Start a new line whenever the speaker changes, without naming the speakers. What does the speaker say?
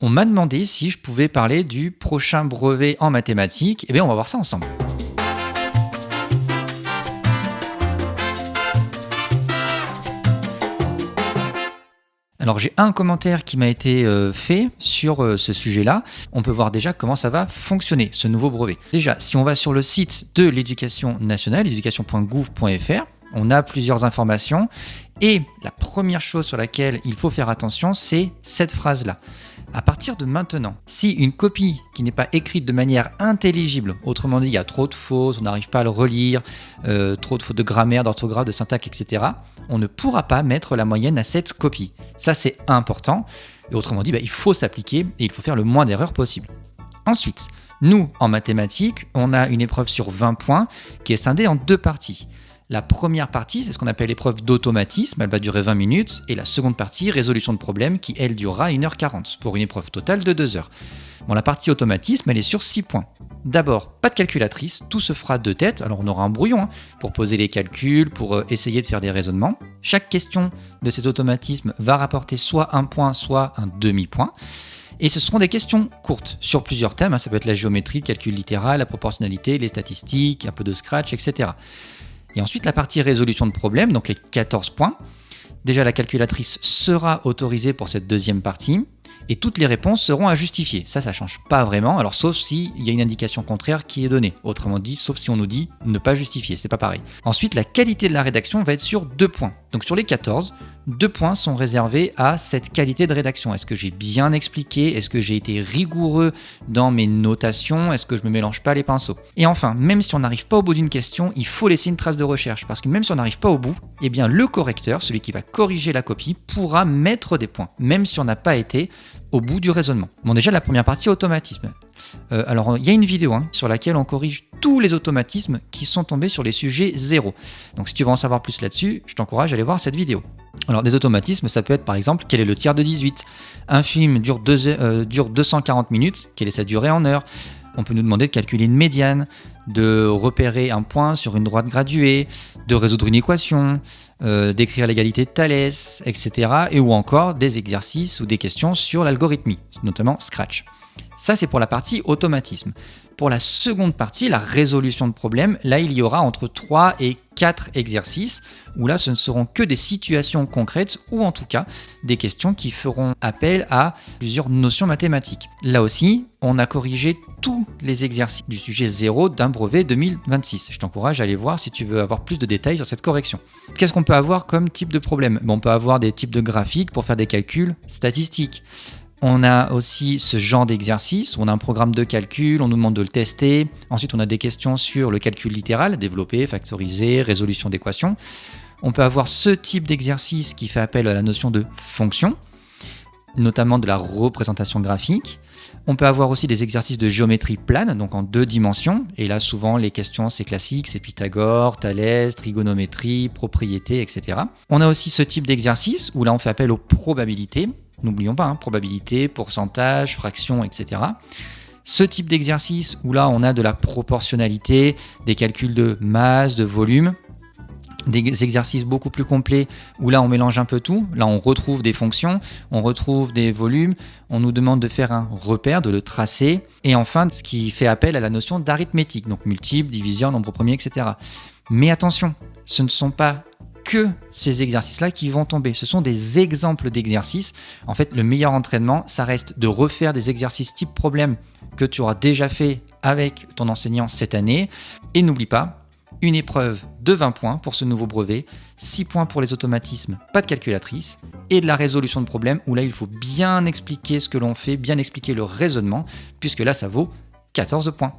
On m'a demandé si je pouvais parler du prochain brevet en mathématiques. Eh bien, on va voir ça ensemble. Alors, j'ai un commentaire qui m'a été fait sur ce sujet-là. On peut voir déjà comment ça va fonctionner, ce nouveau brevet. Déjà, si on va sur le site de l'éducation nationale, education.gouv.fr, on a plusieurs informations. Et la première chose sur laquelle il faut faire attention, c'est cette phrase-là. À partir de maintenant, si une copie qui n'est pas écrite de manière intelligible, autrement dit, il y a trop de fautes, on n'arrive pas à le relire, trop de fautes de grammaire, d'orthographe, de syntaxe, etc., on ne pourra pas mettre la moyenne à cette copie. Ça, c'est important. Et autrement dit, il faut s'appliquer et il faut faire le moins d'erreurs possible. Ensuite, nous, en mathématiques, on a une épreuve sur 20 points qui est scindée en deux parties. La première partie, c'est ce qu'on appelle l'épreuve d'automatisme, elle va durer 20 minutes, et la seconde partie, résolution de problème, qui elle durera 1h40, pour une épreuve totale de 2 heures. Bon, la partie automatisme, elle est sur 6 points. D'abord, pas de calculatrice, tout se fera de tête, alors on aura un brouillon pour poser les calculs, pour essayer de faire des raisonnements. Chaque question de ces automatismes va rapporter soit un point, soit un demi-point. Et ce seront des questions courtes, sur plusieurs thèmes, ça peut être la géométrie, le calcul littéral, la proportionnalité, les statistiques, un peu de scratch, etc. Et ensuite, la partie résolution de problème, donc les 14 points. Déjà, la calculatrice sera autorisée pour cette deuxième partie et toutes les réponses seront à justifier. Ça ne change pas vraiment, alors sauf s'il y a une indication contraire qui est donnée. Autrement dit, sauf si on nous dit ne pas justifier, c'est pas pareil. Ensuite, la qualité de la rédaction va être sur 2 points. Donc sur les 14, 2 points sont réservés à cette qualité de rédaction. Est-ce que j'ai bien expliqué? Est-ce que j'ai été rigoureux dans mes notations? Est-ce que je ne me mélange pas les pinceaux? Et enfin, même si on n'arrive pas au bout d'une question, il faut laisser une trace de recherche. Parce que même si on n'arrive pas au bout, eh bien le correcteur, celui qui va corriger la copie, pourra mettre des points, même si on n'a pas été au bout du raisonnement. Bon, déjà, la première partie, automatisme. Alors, il y a une vidéo sur laquelle on corrige tous les automatismes qui sont tombés sur les sujets 0. Donc, si tu veux en savoir plus là-dessus, je t'encourage à aller voir cette vidéo. Alors, des automatismes, ça peut être par exemple, quel est le tiers de 18? Un film dure 240 minutes, quelle est sa durée en heures? On peut nous demander de calculer une médiane, de repérer un point sur une droite graduée, de résoudre une équation, d'écrire l'égalité de Thalès, etc. Et ou encore des exercices ou des questions sur l'algorithmie, notamment Scratch. Ça, c'est pour la partie automatisme. Pour la seconde partie, la résolution de problèmes, là, il y aura entre 3 et 4 exercices, où là, ce ne seront que des situations concrètes, ou en tout cas, des questions qui feront appel à plusieurs notions mathématiques. Là aussi, on a corrigé tous les exercices du sujet 0 d'un brevet 2026. Je t'encourage à aller voir si tu veux avoir plus de détails sur cette correction. Qu'est-ce qu'on peut avoir comme type de problème? On peut avoir des types de graphiques pour faire des calculs statistiques. On a aussi ce genre d'exercice, on a un programme de calcul, on nous demande de le tester. Ensuite, on a des questions sur le calcul littéral, développer, factoriser, résolution d'équations. On peut avoir ce type d'exercice qui fait appel à la notion de fonction, notamment de la représentation graphique. On peut avoir aussi des exercices de géométrie plane, donc en 2 dimensions. Et là, souvent, les questions, c'est classique, c'est Pythagore, Thalès, trigonométrie, propriété, etc. On a aussi ce type d'exercice où là, on fait appel aux probabilités. N'oublions pas, probabilité, pourcentage, fraction, etc. Ce type d'exercice où là on a de la proportionnalité, des calculs de masse, de volume, des exercices beaucoup plus complets où là on mélange un peu tout. Là on retrouve des fonctions, on retrouve des volumes, on nous demande de faire un repère, de le tracer. Et enfin, ce qui fait appel à la notion d'arithmétique, donc multiple, division, nombre premier, etc. Mais attention, ce ne sont pas que ces exercices-là qui vont tomber. Ce sont des exemples d'exercices. En fait, le meilleur entraînement, ça reste de refaire des exercices type problème que tu auras déjà fait avec ton enseignant cette année. Et n'oublie pas, une épreuve de 20 points pour ce nouveau brevet, 6 points pour les automatismes, pas de calculatrice, et de la résolution de problème, où là, il faut bien expliquer ce que l'on fait, bien expliquer le raisonnement, puisque là, ça vaut 14 points.